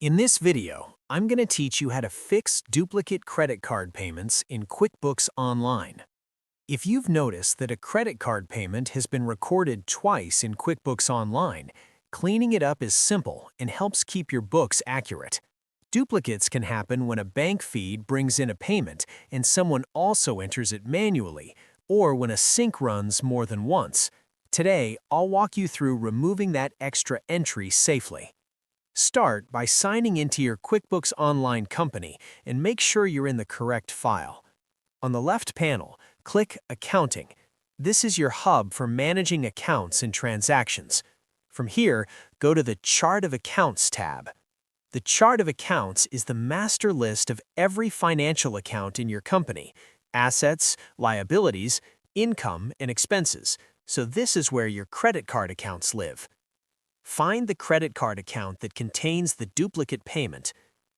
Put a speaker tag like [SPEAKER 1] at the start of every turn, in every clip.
[SPEAKER 1] In this video, I'm going to teach you how to fix duplicate credit card payments in QuickBooks Online. If you've noticed that a credit card payment has been recorded twice in QuickBooks Online, cleaning it up is simple and helps keep your books accurate. Duplicates can happen when a bank feed brings in a payment and someone also enters it manually, or when a sync runs more than once. Today, I'll walk you through removing that extra entry safely. Start by signing into your QuickBooks Online company and make sure you're in the correct file. On the left panel, click Accounting. This is your hub for managing accounts and transactions. From here, go to the Chart of Accounts tab. The Chart of Accounts is the master list of every financial account in your company: assets, liabilities, income, and expenses. So this is where your credit card accounts live. Find the credit card account that contains the duplicate payment.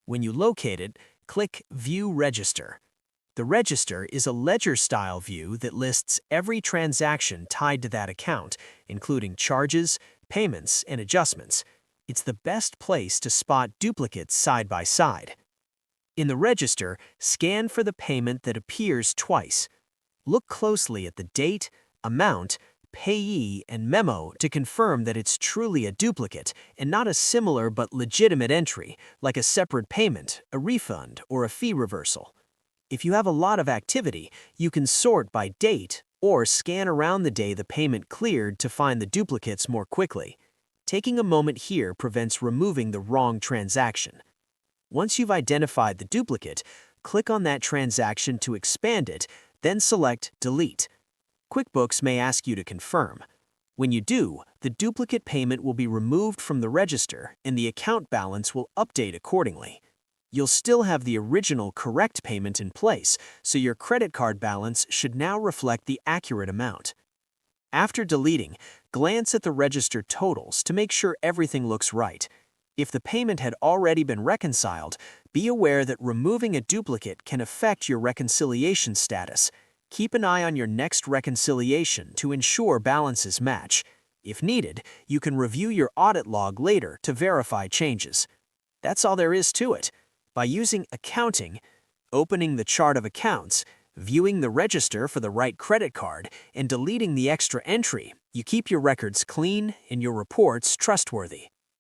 [SPEAKER 1] When you locate it, click View Register. The register is a ledger-style view that lists every transaction tied to that account, including charges, payments, and adjustments. It's the best place to spot duplicates side by side. In the register, scan for the payment that appears twice. Look closely at the date, amount, payee, and memo to confirm that it's truly a duplicate and not a similar but legitimate entry, like a separate payment, a refund, or a fee reversal. If you have a lot of activity, you can sort by date or scan around the day the payment cleared to find the duplicates more quickly. Taking a moment here prevents removing the wrong transaction. Once you've identified the duplicate, click on that transaction to expand it, then select Delete. QuickBooks may ask you to confirm. When you do, the duplicate payment will be removed from the register and the account balance will update accordingly. You'll still have the original correct payment in place, so your credit card balance should now reflect the accurate amount. After deleting, glance at the register totals to make sure everything looks right. If the payment had already been reconciled, be aware that removing a duplicate can affect your reconciliation status. Keep an eye on your next reconciliation to ensure balances match. If needed, you can review your audit log later to verify changes. That's all there is to it. By using Accounting, opening the Chart of Accounts, viewing the register for the right credit card, and deleting the extra entry, you keep your records clean and your reports trustworthy.